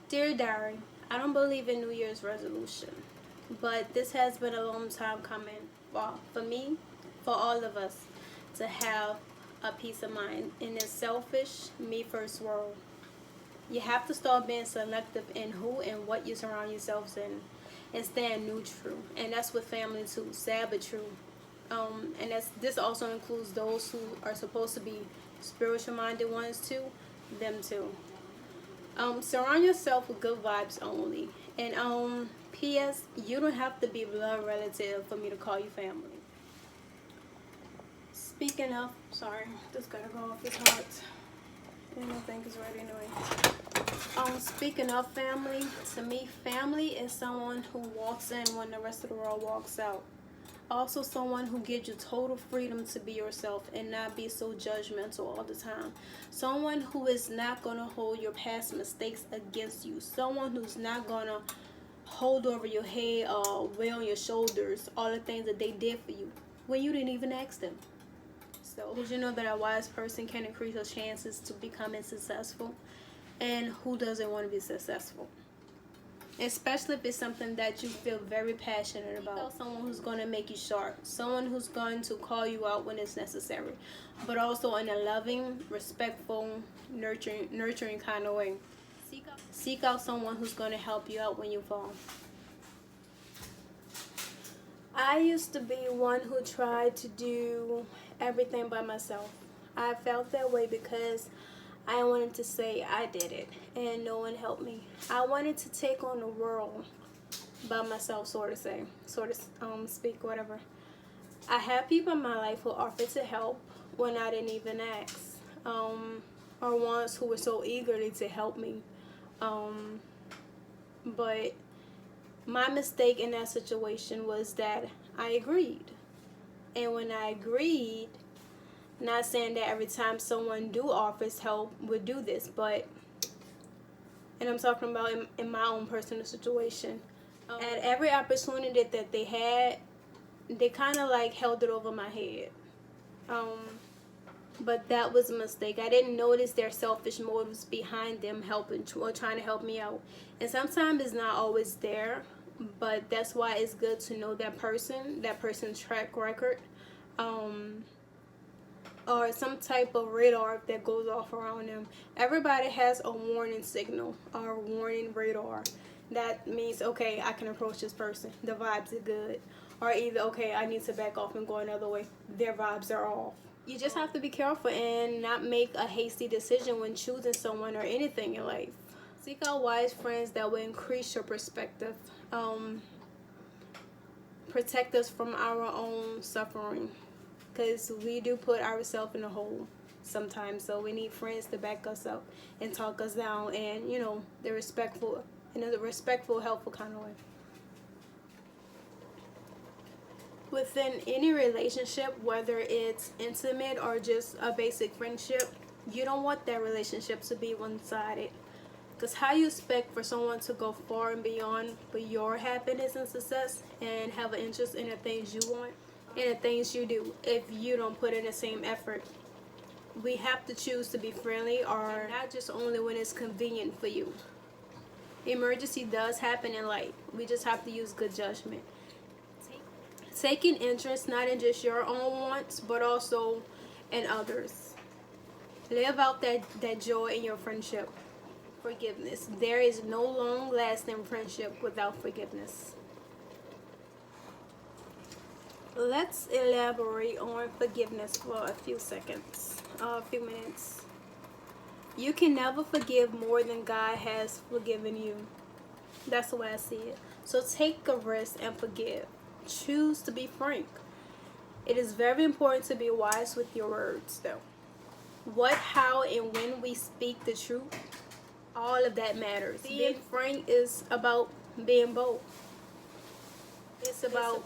Dear Diary, I don't believe in New Year's resolution, but this has been a long time coming for me, for all of us, to have a peace of mind in this selfish, me first world. You have to start being selective in who and what you surround yourselves in and staying neutral. And that's with family too, sad but true. And this also includes those who are supposed to be spiritual minded ones too, them too. Surround yourself with good vibes only. And P.S. You don't have to be blood relative for me to call you family. Speaking of, sorry, just gotta go off. It's hot. And I think it's ready anyway. Speaking of family, to me, family is someone who walks in when the rest of the world walks out. Also, someone who gives you total freedom to be yourself and not be so judgmental all the time. Someone who is not going to hold your past mistakes against you. Someone who's not going to hold over your head or weigh on your shoulders all the things that they did for you when you didn't even ask them. So, did you know that a wise person can increase your chances to becoming successful? And who doesn't want to be successful? Especially if it's something that you feel very passionate about. Someone who's going to make you sharp. Someone who's going to call you out when it's necessary. But also in a loving, respectful, nurturing kind of way. Seek out someone who's going to help you out when you fall. I used to be one who tried to do everything by myself. I felt that way because I wanted to say I did it and no one helped me. I wanted to take on the world by myself, sort of speak, whatever. I had people in my life who offered to help when I didn't even ask, or ones who were so eagerly to help me. But my mistake in that situation was that I agreed. And when I agreed, not saying that every time someone do offers help would do this, but, and I'm talking about in my own personal situation, at every opportunity that they had, they kind of like held it over my head. But that was a mistake. I didn't notice their selfish motives behind them helping or trying to help me out. And sometimes it's not always there, but that's why it's good to know that person's track record. Or some type of radar that goes off around them. Everybody has a warning signal or a warning radar. That means, okay, I can approach this person. The vibes are good. Or either, okay, I need to back off and go another way. Their vibes are off. You just have to be careful and not make a hasty decision when choosing someone or anything in life. Seek out wise friends that will increase your perspective. Protect us from our own suffering. Because we do put ourselves in a hole sometimes, so we need friends to back us up and talk us down, and in a respectful, helpful kind of way. Within any relationship, whether it's intimate or just a basic friendship, you don't want that relationship to be one-sided. Because how you expect for someone to go far and beyond for your happiness and success and have an interest in the things you want and the things you do if you don't put in the same effort? We have to choose to be friendly, or not just only when it's convenient for you. Emergency does happen in life. We just have to use good judgment. Taking interest not in just your own wants, but also in others. Live out that joy in your friendship. Forgiveness. There is no long-lasting friendship without forgiveness. Let's elaborate on forgiveness for a few minutes. You can never forgive more than God has forgiven you. That's the way I see it. So take a risk and forgive. Choose to be frank. It is very important to be wise with your words, though. What, how, and when we speak the truth, all of that matters. Being frank is about being bold. It's about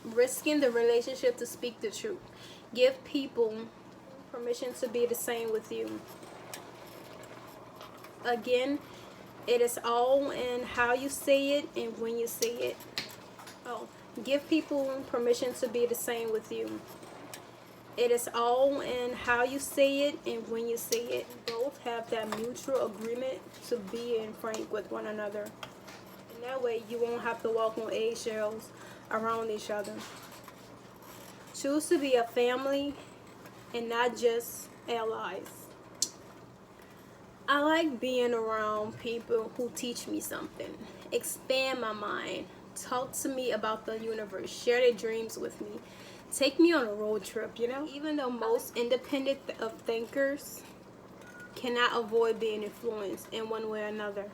risking the relationship to speak the truth. Give people permission to be the same with you. Again, it is all in how you say it and when you say it. Give people permission to be the same with you. It is all in how you say it and when you say it. Both have that mutual agreement to being frank with one another. And that way you won't have to walk on eggshells around each other. Choose to be a family and not just allies. I like being around people who teach me something, expand my mind, talk to me about the universe, share their dreams with me, take me on a road trip, you know? Even though most independent of thinkers cannot avoid being influenced in one way or another,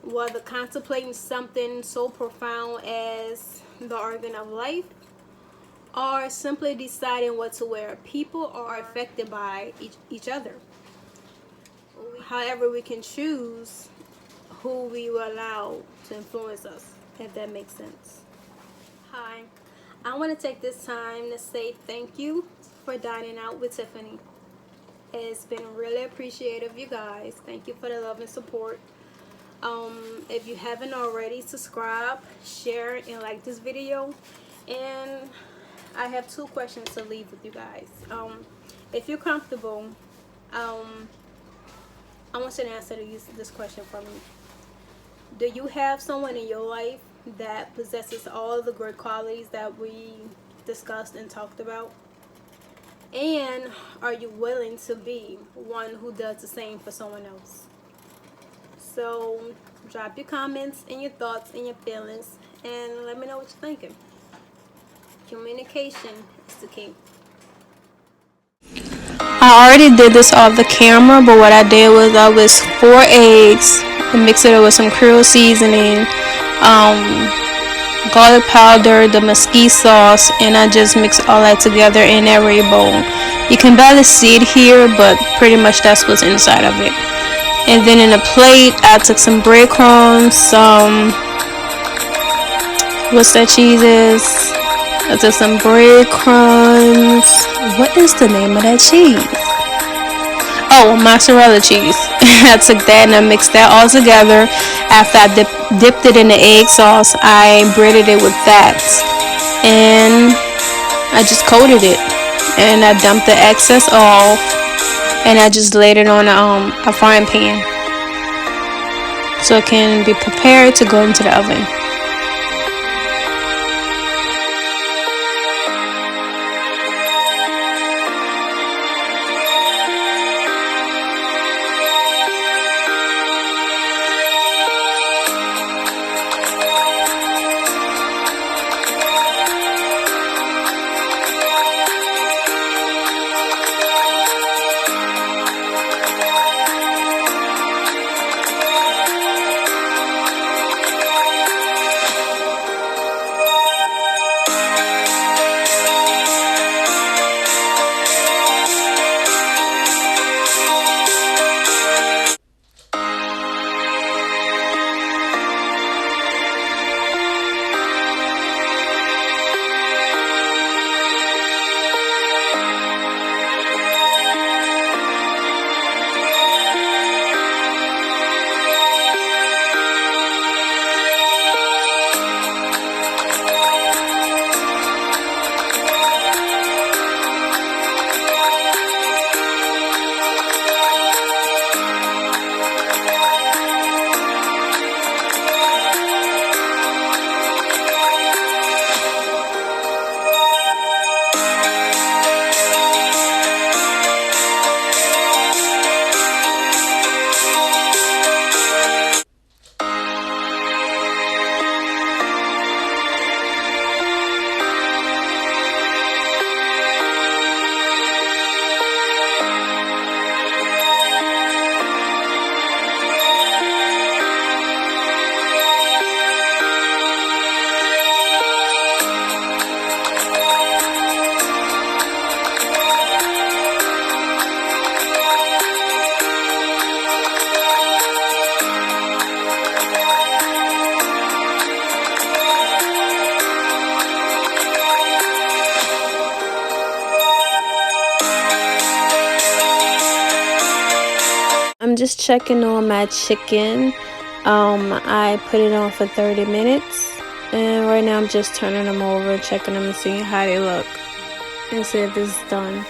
whether contemplating something so profound as the organ of life or simply deciding what to wear, people are affected by each other. However, we can choose who we will allow to influence us, if that makes sense. Hi, I want to take this time to say thank you for dining out with Tiffany. It's been really appreciative, you guys. Thank you for the love and support. If you haven't already, subscribe, share, and like this video. And I have 2 questions to leave with you guys. If you're comfortable, I want you to answer this question for me. Do you have someone in your life that possesses all the great qualities that we discussed and talked about? And are you willing to be one who does the same for someone else? So drop your comments and your thoughts and your feelings and let me know what you're thinking. Communication is the key. I already did this off the camera, but what I did was I whisked 4 eggs and mixed it with some Creole seasoning, garlic powder, the mesquite sauce, and I just mixed all that together in that red bowl. You can barely see it here, but pretty much that's what's inside of it. And then in a plate, I took some breadcrumbs, what's that cheese is? I took some breadcrumbs. What is the name of that cheese? Oh, mozzarella cheese. I took that and I mixed that all together. After I dipped it in the egg sauce, I breaded it with that. And I just coated it. And I dumped the excess off. And I just laid it on a frying pan, so it can be prepared to go into the oven. I'm just checking on my chicken. I put it on for 30 minutes. And right now I'm just turning them over, checking them and seeing how they look. and see if it's done.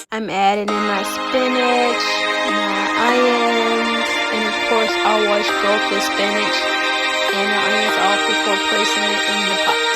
I'm adding in my spinach, my onions, and of course I'll wash both the spinach and the onions off before placing it in the pot.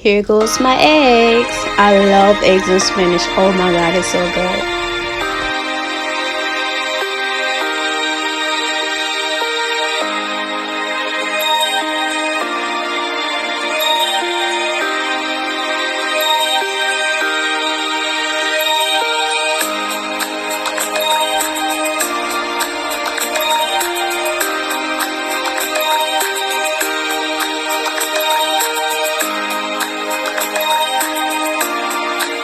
Here goes my eggs. I love eggs and spinach. Oh my god, it's so good.